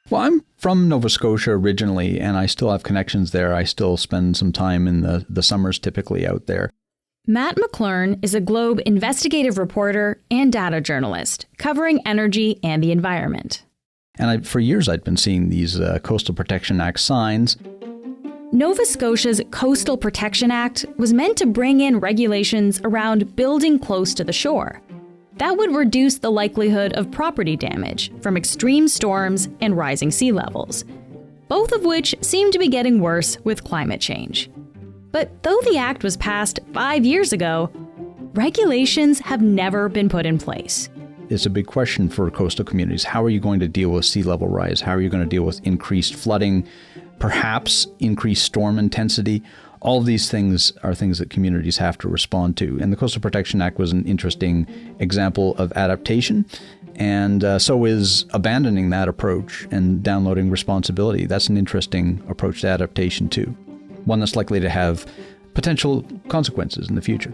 Well, I'm from Nova Scotia originally, and I still have connections there. I still spend some time in the summers typically out there. Matt McClearn is a Globe investigative reporter and data journalist covering energy and the environment. And for years, I'd been seeing these Coastal Protection Act signs. Nova Scotia's Coastal Protection Act was meant to bring in regulations around building close to the shore. That would reduce the likelihood of property damage from extreme storms and rising sea levels, both of which seem to be getting worse with climate change. But though the act was passed 5 years ago, regulations have never been put in place. It's a big question for coastal communities. How are you going to deal with sea level rise? How are you going to deal with increased flooding, perhaps increased storm intensity? All of these things are things that communities have to respond to. And the Coastal Protection Act was an interesting example of adaptation. And so is abandoning that approach and downloading responsibility. That's an interesting approach to adaptation too. One that's likely to have potential consequences in the future.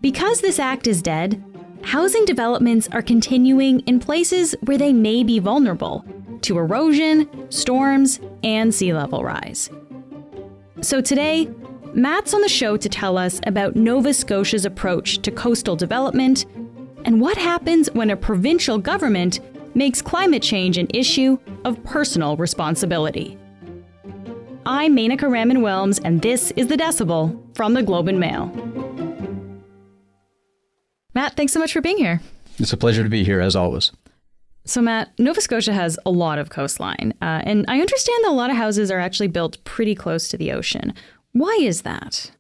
Because this act is dead, housing developments are continuing in places where they may be vulnerable to erosion, storms, and sea level rise. So today, Matt's on the show to tell us about Nova Scotia's approach to coastal development and what happens when a provincial government makes climate change an issue of personal responsibility. I'm Menaka Raman-Wilms, and this is The Decibel from the Globe and Mail. Matt, thanks so much for being here. It's a pleasure to be here, as always. So, Matt, Nova Scotia has a lot of coastline, and I understand that a lot of houses are actually built pretty close to the ocean. Why is that?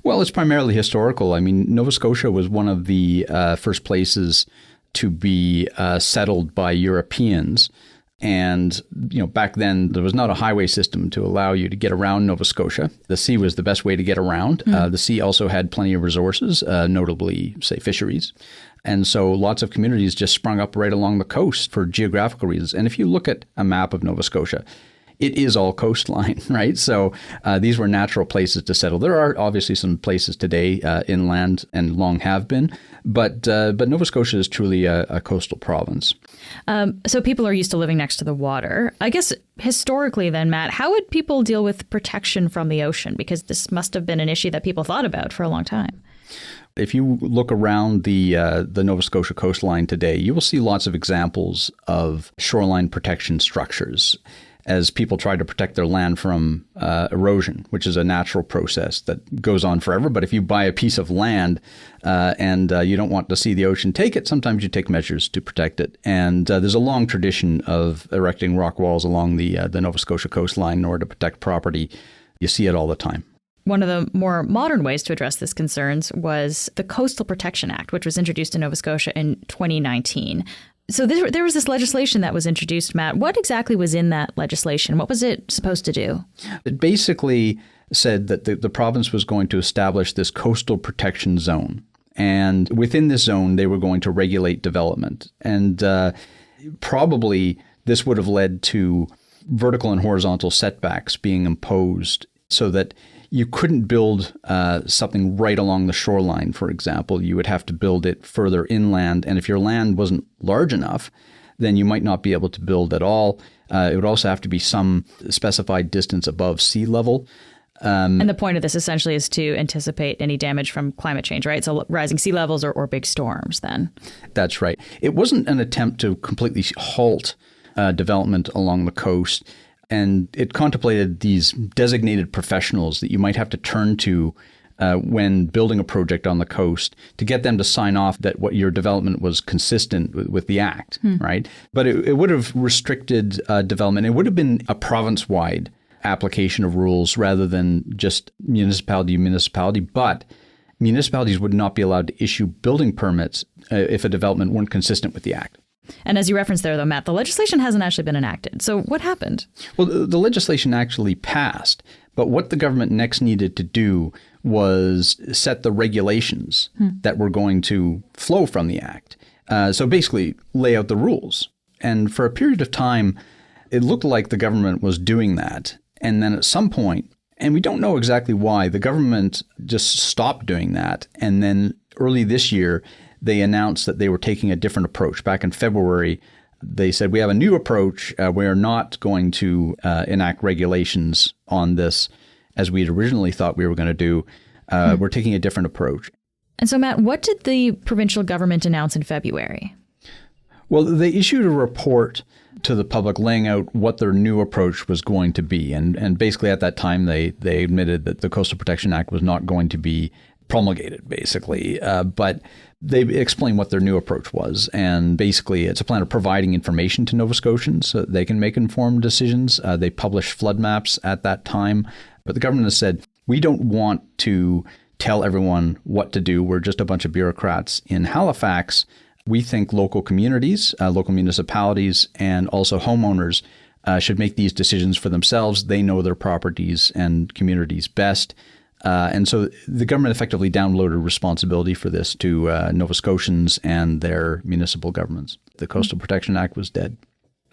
Well, it's primarily historical. I mean, Nova Scotia was one of the first places to be settled by Europeans. And, back then there was not a highway system to allow you to get around Nova Scotia. The sea was the best way to get around. The sea also had plenty of resources, notably, say, fisheries. And so lots of communities just sprung up right along the coast for geographical reasons. And if you look at a map of Nova Scotia, it is all coastline, right? So these were natural places to settle. There are obviously some places today inland and long have been, but Nova Scotia is truly a coastal province. So people are used to living next to the water. I guess historically then, Matt, how would people deal with protection from the ocean? Because this must have been an issue that people thought about for a long time. If you look around the Nova Scotia coastline today, you will see lots of examples of shoreline protection structures as people try to protect their land from erosion, which is a natural process that goes on forever. But if you buy a piece of land and you don't want to see the ocean take it, sometimes you take measures to protect it. And there's a long tradition of erecting rock walls along the Nova Scotia coastline in order to protect property. You see it all the time. One of the more modern ways to address this concerns was the Coastal Protection Act, which was introduced in Nova Scotia in 2019. So there was this legislation that was introduced, Matt. What exactly was in that legislation? What was it supposed to do? It basically said that the province was going to establish this coastal protection zone. And within this zone, they were going to regulate development. And probably this would have led to vertical and horizontal setbacks being imposed so that you couldn't build something right along the shoreline, for example. You would have to build it further inland. And if your land wasn't large enough, then you might not be able to build at all. It would also have to be some specified distance above sea level. And the point of this essentially is to anticipate any damage from climate change, right? So rising sea levels or big storms then. That's right. It wasn't an attempt to completely halt development along the coast. And it contemplated these designated professionals that you might have to turn to when building a project on the coast to get them to sign off that what your development was consistent with the act, right? But it would have restricted development. It would have been a province-wide application of rules rather than just municipality to municipality. But municipalities would not be allowed to issue building permits if a development weren't consistent with the act. And as you referenced there, though, Matt, the legislation hasn't actually been enacted. So what happened? Well, the legislation actually passed. But what the government next needed to do was set the regulations that were going to flow from the act. So basically lay out the rules. And for a period of time, it looked like the government was doing that. And then at some point, and we don't know exactly why, the government just stopped doing that. And then early this year, they announced that they were taking a different approach. Back in February, they said, we have a new approach. We are not going to enact regulations on this as we had originally thought we were going to do. We're taking a different approach. And so, Matt, what did the provincial government announce in February? Well, they issued a report to the public laying out what their new approach was going to be. And basically at that time, they admitted that the Coastal Protection Act was not going to be promulgated, basically. But they explained what their new approach was. And basically, it's a plan of providing information to Nova Scotians so that they can make informed decisions. They published flood maps at that time. But the government has said, we don't want to tell everyone what to do. We're just a bunch of bureaucrats. In Halifax, we think local communities, local municipalities, and also homeowners should make these decisions for themselves. They know their properties and communities best. And so the government effectively downloaded responsibility for this to Nova Scotians and their municipal governments. The Coastal Protection Act was dead.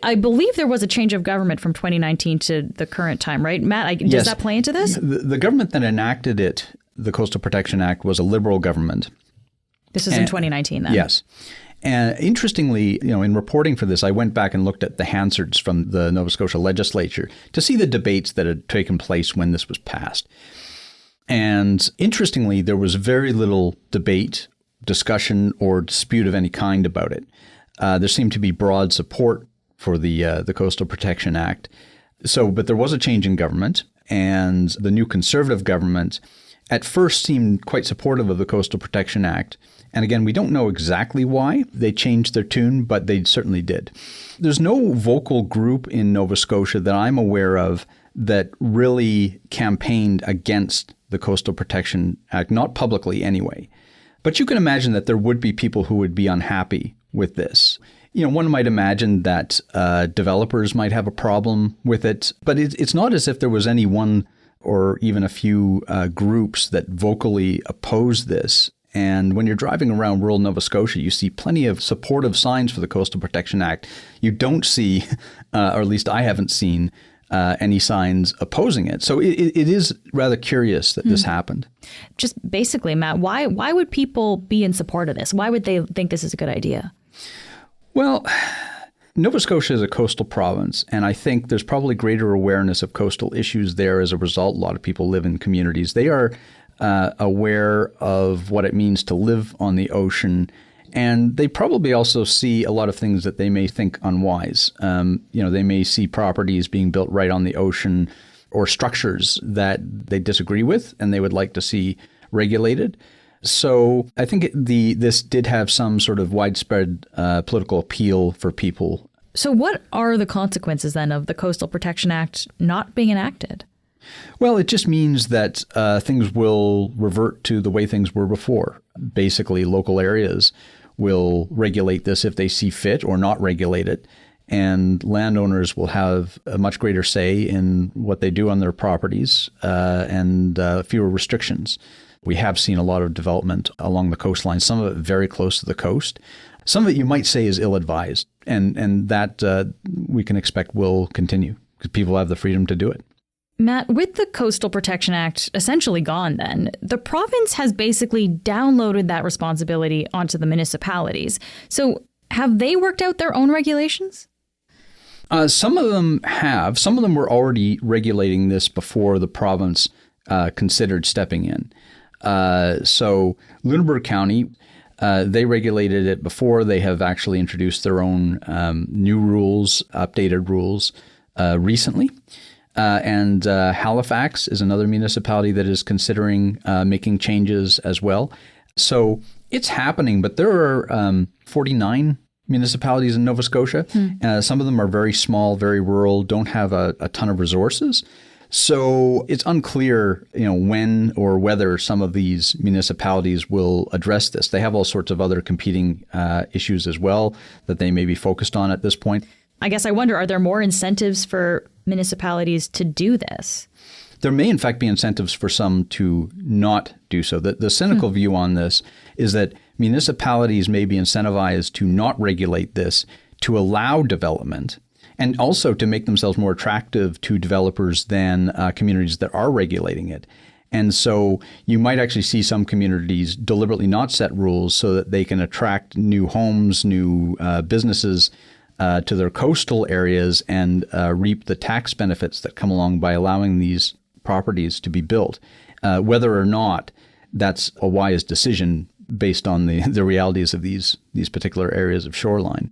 I believe there was a change of government from 2019 to the current time, right? Matt, does that play into this? The government that enacted it, the Coastal Protection Act, was a Liberal government. This was in 2019 then? Yes. And interestingly, in reporting for this, I went back and looked at the Hansards from the Nova Scotia legislature to see the debates that had taken place when this was passed. And interestingly, there was very little debate, discussion, or dispute of any kind about it. There seemed to be broad support for the Coastal Protection Act. But there was a change in government, and the new Conservative government at first seemed quite supportive of the Coastal Protection Act. And again, we don't know exactly why they changed their tune, but they certainly did. There's no vocal group in Nova Scotia that I'm aware of that really campaigned against the Coastal Protection Act, not publicly anyway. But you can imagine that there would be people who would be unhappy with this. One might imagine that developers might have a problem with it, but it's not as if there was any one or even a few groups that vocally oppose this. And when you're driving around rural Nova Scotia, you see plenty of supportive signs for the Coastal Protection Act. You don't see, or at least I haven't seen, any signs opposing it. So it is rather curious that this happened. Just basically, Matt, why would people be in support of this? Why would they think this is a good idea? Well, Nova Scotia is a coastal province, and I think there's probably greater awareness of coastal issues there as a result. A lot of people live in communities. They are aware of what it means to live on the ocean, and they probably also see a lot of things that they may think unwise. They may see properties being built right on the ocean or structures that they disagree with and they would like to see regulated. So I think this did have some sort of widespread political appeal for people. So what are the consequences then of the Coastal Protection Act not being enacted? Well, it just means that things will revert to the way things were before. Basically, local areas will regulate this if they see fit or not regulate it. And landowners will have a much greater say in what they do on their properties and fewer restrictions. We have seen a lot of development along the coastline, some of it very close to the coast. Some of it you might say is ill-advised, and that we can expect will continue because people have the freedom to do it. Matt, with the Coastal Protection Act essentially gone then, the province has basically downloaded that responsibility onto the municipalities. So have they worked out their own regulations? Some of them have. Some of them were already regulating this before the province considered stepping in. So Lunenburg County, they regulated it before. They have actually introduced their own new rules, updated rules recently. And Halifax is another municipality that is considering making changes as well. So it's happening, but there are 49 municipalities in Nova Scotia. Some of them are very small, very rural, don't have a ton of resources. So it's unclear, when or whether some of these municipalities will address this. They have all sorts of other competing issues as well that they may be focused on at this point. I guess I wonder, are there more incentives for municipalities to do this? There may, in fact, be incentives for some to not do so. The cynical view on this is that municipalities may be incentivized to not regulate this, to allow development, and also to make themselves more attractive to developers than communities that are regulating it. And so you might actually see some communities deliberately not set rules so that they can attract new homes, new businesses, to their coastal areas and reap the tax benefits that come along by allowing these properties to be built, whether or not that's a wise decision based on the realities of these particular areas of shoreline.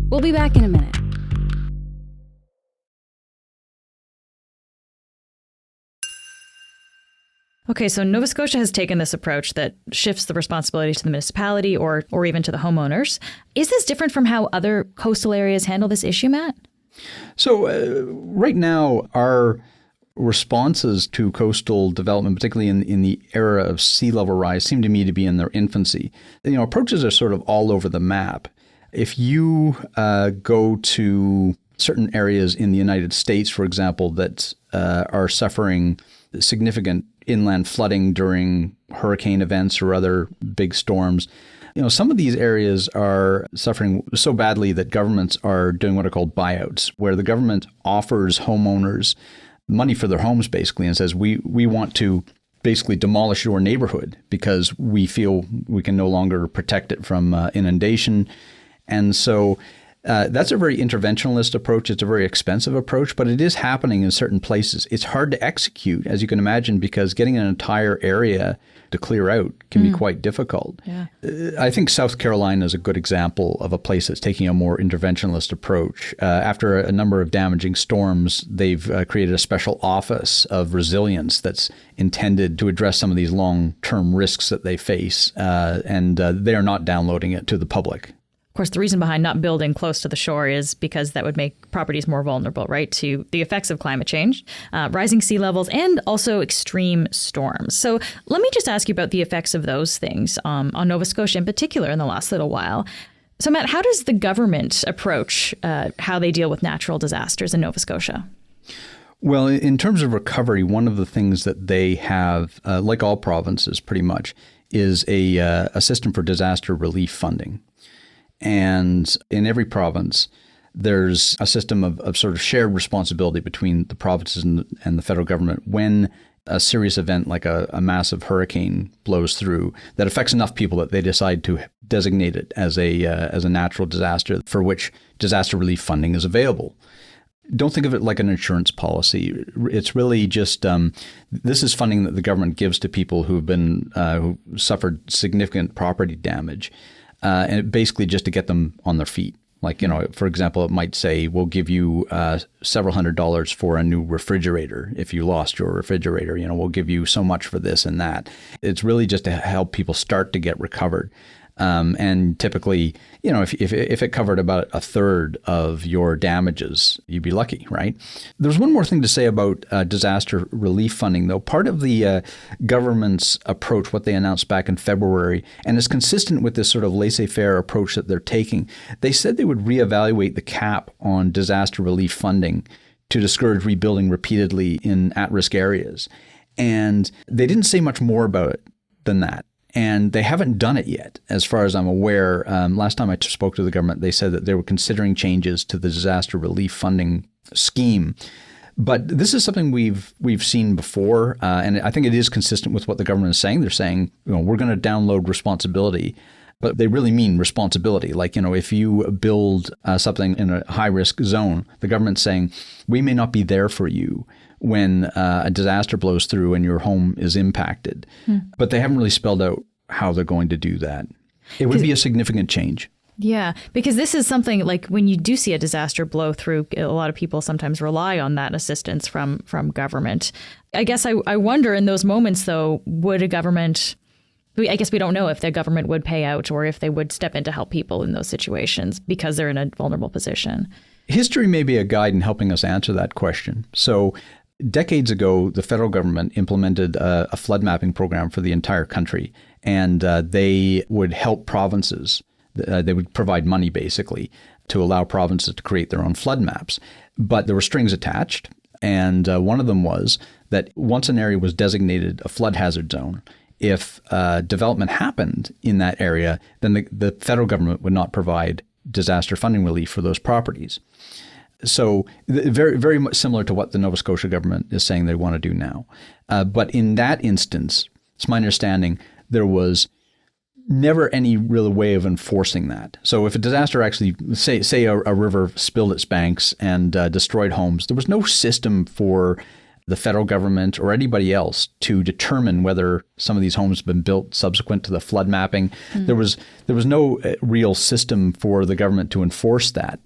We'll be back in a minute. Okay, so Nova Scotia has taken this approach that shifts the responsibility to the municipality or even to the homeowners. Is this different from how other coastal areas handle this issue, Matt? So right now, our responses to coastal development, particularly in the era of sea level rise, seem to me to be in their infancy. Approaches are sort of all over the map. If you go to certain areas in the United States, for example, that are suffering significant inland flooding during hurricane events or other big storms, some of these areas are suffering so badly that governments are doing what are called buyouts, where the government offers homeowners money for their homes basically and says, we want to basically demolish your neighborhood because we feel we can no longer protect it from inundation. And so that's a very interventionist approach. It's a very expensive approach, but it is happening in certain places. It's hard to execute, as you can imagine, because getting an entire area to clear out can be quite difficult. Yeah. I think South Carolina is a good example of a place that's taking a more interventionist approach. After a number of damaging storms, they've created a special office of resilience that's intended to address some of these long-term risks that they face, and they are not downloading it to the public. Of course, the reason behind not building close to the shore is because that would make properties more vulnerable, right, to the effects of climate change, rising sea levels, and also extreme storms. So let me just ask you about the effects of those things on Nova Scotia in particular in the last little while. So, Matt, how does the government approach how they deal with natural disasters in Nova Scotia? Well, in terms of recovery, one of the things that they have, like all provinces pretty much, is a system for disaster relief funding. And in every province, there's a system of sort of shared responsibility between the provinces and the federal government when a serious event like a massive hurricane blows through that affects enough people that they decide to designate it as a natural disaster for which disaster relief funding is available. Don't think of it like an insurance policy. It's really just this is funding that the government gives to people who suffered significant property damage. And basically just to get them on their feet. Like, for example, it might say, we'll give you several $100s for a new refrigerator if you lost your refrigerator. We'll give you so much for this and that. It's really just to help people start to get recovered. And typically, if it covered about a third of your damages, you'd be lucky, right? There's one more thing to say about disaster relief funding, though. Part of the government's approach, what they announced back in February, and is consistent with this sort of laissez-faire approach that they're taking, they said they would reevaluate the cap on disaster relief funding to discourage rebuilding repeatedly in at-risk areas. And they didn't say much more about it than that. And they haven't done it yet, as far as I'm aware. Last time I spoke to the government, they said that they were considering changes to the disaster relief funding scheme. But this is something we've seen before, and I think it is consistent with what the government is saying. They're saying, we're going to download responsibility, but they really mean responsibility. Like, if you build something in a high-risk zone, the government's saying, we may not be there for you when a disaster blows through and your home is impacted. But they haven't really spelled out how they're going to do that. It would be a significant change. Yeah, because this is something like when you do see a disaster blow through, a lot of people sometimes rely on that assistance from government. I guess I wonder in those moments, though, would a government... I guess we don't know if the government would pay out or if they would step in to help people in those situations because they're in a vulnerable position. History may be a guide in helping us answer that question. So decades ago, the federal government implemented a flood mapping program for the entire country, and they would help provinces. They would provide money, basically, to allow provinces to create their own flood maps. But there were strings attached, and one of them was that once an area was designated a flood hazard zone, if development happened in that area, then the federal government would not provide disaster funding relief for those properties. So very, very much similar to what the Nova Scotia government is saying they want to do now. But in that instance, it's my understanding, there was never any real way of enforcing that. So if a disaster actually, say a river spilled its banks and destroyed homes, there was no system for the federal government or anybody else to determine whether some of these homes have been built subsequent to the flood mapping. There was no real system for the government to enforce that.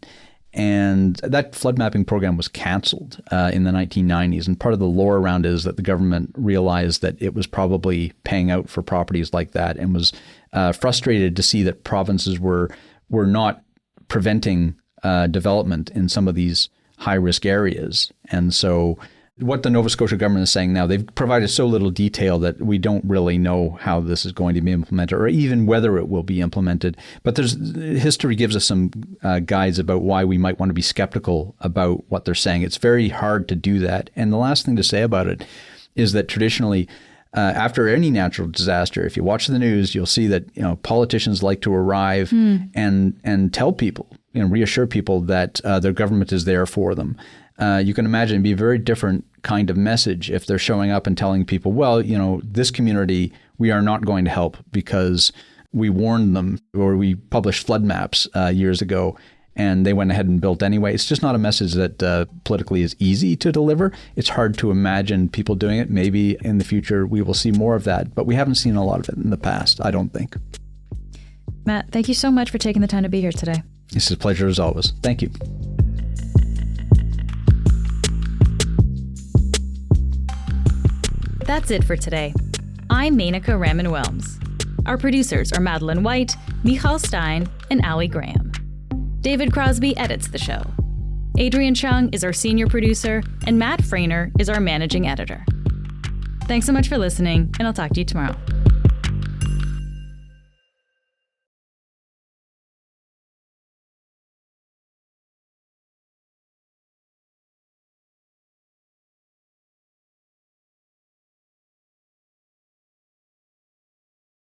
And that flood mapping program was canceled in the 1990s. And part of the lore around it is that the government realized that it was probably paying out for properties like that and was frustrated to see that provinces were not preventing development in some of these high-risk areas. And so what the Nova Scotia government is saying now, they've provided so little detail that we don't really know how this is going to be implemented or even whether it will be implemented. But history gives us some guides about why we might want to be skeptical about what they're saying. It's very hard to do that. And the last thing to say about it is that traditionally, after any natural disaster, if you watch the news, you'll see that politicians like to arrive and tell people, reassure people that their government is there for them. You can imagine it'd be a very different kind of message if they're showing up and telling people, well, this community, we are not going to help because we warned them or we published flood maps years ago and they went ahead and built anyway. It's just not a message that politically is easy to deliver. It's hard to imagine people doing it. Maybe in the future we will see more of that, but we haven't seen a lot of it in the past, I don't think. Matt, thank you so much for taking the time to be here today. It's a pleasure as always. Thank you. That's it for today. I'm Menaka Raman-Wilms. Our producers are Madeline White, Michal Stein, and Ali Graham. David Crosby edits the show. Adrian Chung is our senior producer, and Matt Frainer is our managing editor. Thanks so much for listening, and I'll talk to you tomorrow.